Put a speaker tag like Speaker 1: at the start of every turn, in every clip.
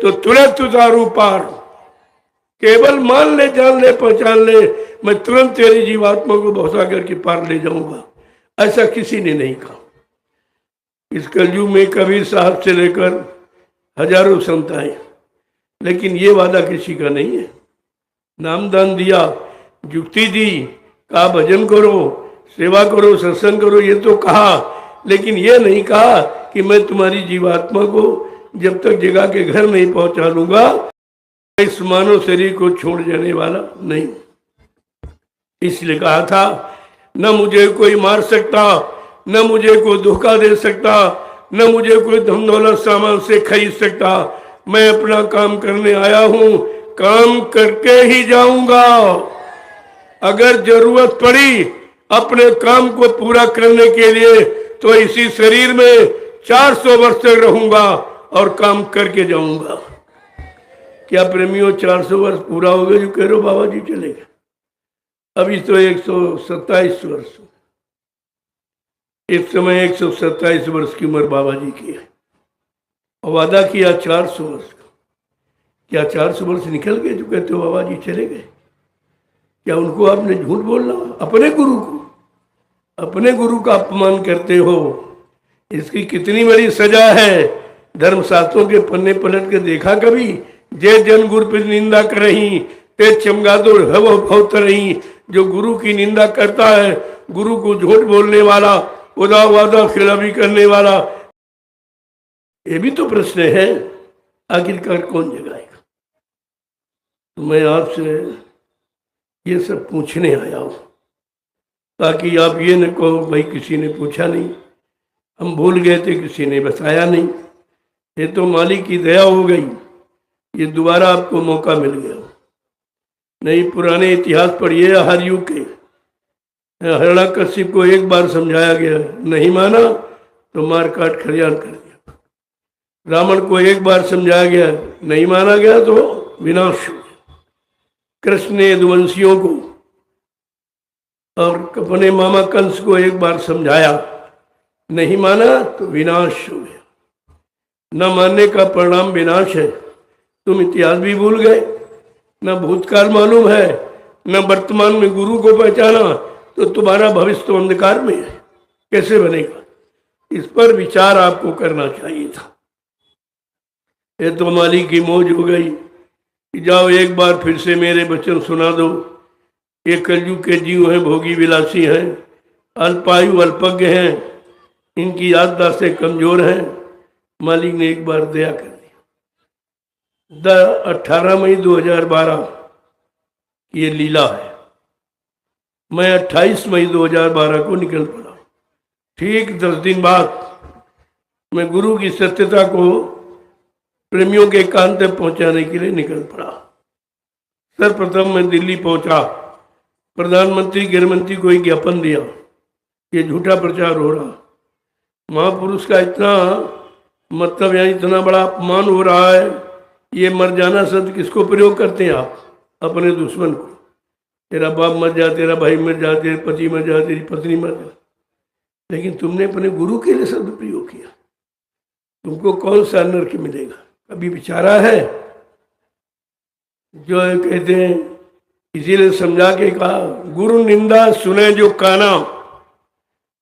Speaker 1: तो तुरंत उतारू पार। केवल मान ले, जान ले, पहचान ले, मैं तुरंत तेरी जीवात्मा को भौसा करके पार ले जाऊंगा। ऐसा किसी ने नहीं कहा। इस कलयुग में कबीर साहब से लेकर हजारों संत आए, लेकिन ये वादा किसी का नहीं है। नामदान दिया, जुक्ति दी, कहा भजन करो, सेवा करो, सत्संग करो, ये तो कहा, लेकिन ये नहीं कहा कि मैं तुम्हारी जीवात्मा को जब तक जगह के घर नहीं पहुंचा लूंगा इस मानव शरीर को छोड़ जाने वाला नहीं। इसलिए कहा था, न मुझे कोई मार सकता, न मुझे कोई धोखा दे सकता, न मुझे कोई धन दौलत सामान से खरीद सकता। मैं अपना काम करने आया हूं, काम करके ही जाऊंगा। अगर जरूरत पड़ी अपने काम को पूरा करने के लिए तो इसी शरीर में 400 वर्ष तक रहूंगा और काम करके जाऊंगा। क्या प्रेमियों 400 वर्ष पूरा हो गया जो कह रहे हो बाबा जी चले गए? अभी तो 127 वर्ष, एक समय 127 वर्ष की उम्र बाबा जी की है और वादा किया 400 वर्ष का। क्या 400 वर्ष निकल गए जो कहते हो बाबा जी चले गए? क्या उनको आपने झूठ बोलना? अपने गुरु को, अपने गुरु का अपमान करते हो। इसकी कितनी बड़ी सजा है। धर्मशास्त्रों के पन्ने पलट के देखा कभी? जे जन गुरु पर निंदा कर रही ते चमगादुर हव भवत रही। जो गुरु की निंदा करता है, गुरु को झूठ बोलने वाला, उदा वादा खिलाफी करने वाला, ये भी तो प्रश्न है। आखिरकार कौन जगाएगा? तो मैं आपसे ये सब पूछने आया हूं ताकि आप ये न कहो भाई किसी ने पूछा नहीं, हम भूल गए थे, किसी ने बताया नहीं। ये तो मालिक की दया हो गई, ये दोबारा आपको मौका मिल गया। नहीं, पुराने इतिहास पढ़िए, हर युग के। हिरण्यकश्यप को एक बार समझाया गया, नहीं माना तो मार काट खलियान कर दिया। रावण को एक बार समझाया गया, नहीं माना गया तो विनाश। कृष्ण ने यदुवंशियों को और अपने मामा कंस को एक बार समझाया, नहीं माना तो विनाश हो गया। न मानने का परिणाम विनाश है। तुम इतिहास भी भूल गए, न भूतकाल मालूम है, न वर्तमान में गुरु को पहचाना, तो तुम्हारा भविष्य तो अंधकार में है, कैसे बनेगा? इस पर विचार आपको करना चाहिए था। ये तो मालिक की मौज हो गई कि जाओ एक बार फिर से मेरे वचन सुना दो। ये कलयुग के जीव हैं, भोगी विलासी हैं, अल्पायु अल्पज्ञ हैं, इनकी याददाश्तें कमजोर हैं। मालिक ने एक बार दया कर दिया। 18 मई 2012 की ये लीला है। मैं 28 मई 2012 को निकल पड़ा। ठीक 10 दिन बाद मैं गुरु की सत्यता को प्रेमियों के कान तक पहुंचाने के लिए निकल पड़ा। सर्वप्रथम मैं दिल्ली पहुंचा, प्रधानमंत्री गृहमंत्री को एक ज्ञापन दिया, ये झूठा प्रचार हो रहा, महापुरुष का इतना मतलब यहाँ इतना बड़ा अपमान हो रहा है। ये मर जाना शब्द किसको प्रयोग करते हैं आप? अपने दुश्मन को। तेरा बाप मर जा, तेरा भाई मर जा, तेरे पति मर जा, तेरी पत्नी मर जा, लेकिन तुमने अपने गुरु के लिए शब्द प्रयोग किया। तुमको कौन सा नरक मिलेगा? कभी विचारा है? जो कहते हैं, इसीलिए समझा के कहा, गुरु निंदा सुने जो काना,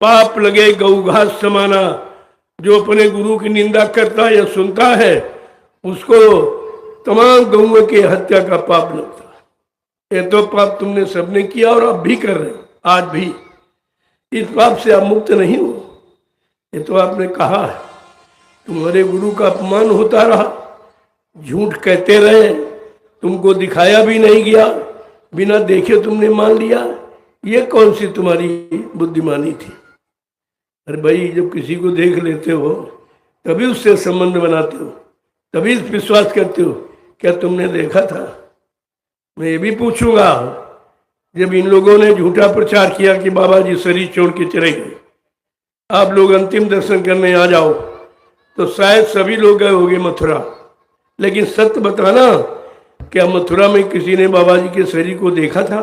Speaker 1: पाप लगे गौ घास समाना। जो अपने गुरु की निंदा करता या सुनता है उसको तमाम गौओं की हत्या का पाप लगता है। ये तो पाप तुमने सबने किया और अब भी कर रहे हो, आज भी। इस पाप से आप मुक्त नहीं हो। ये तो आपने कहा है, तुम्हारे गुरु का अपमान होता रहा, झूठ कहते रहे, तुमको दिखाया भी नहीं गया, बिना देखे तुमने मान लिया। ये कौन सी तुम्हारी बुद्धिमानी थी? अरे भाई, जब किसी को देख लेते हो तभी उससे संबंध बनाते हो, तभी विश्वास करते हो। क्या तुमने देखा था? मैं ये भी पूछूंगा, जब इन लोगों ने झूठा प्रचार किया कि बाबा जी शरीर छोड़ के चले गए, आप लोग अंतिम दर्शन करने आ जाओ, तो शायद सभी लोग गए होंगे मथुरा। लेकिन सत्य बताना, क्या मथुरा में किसी ने बाबा जी के शरीर को देखा था?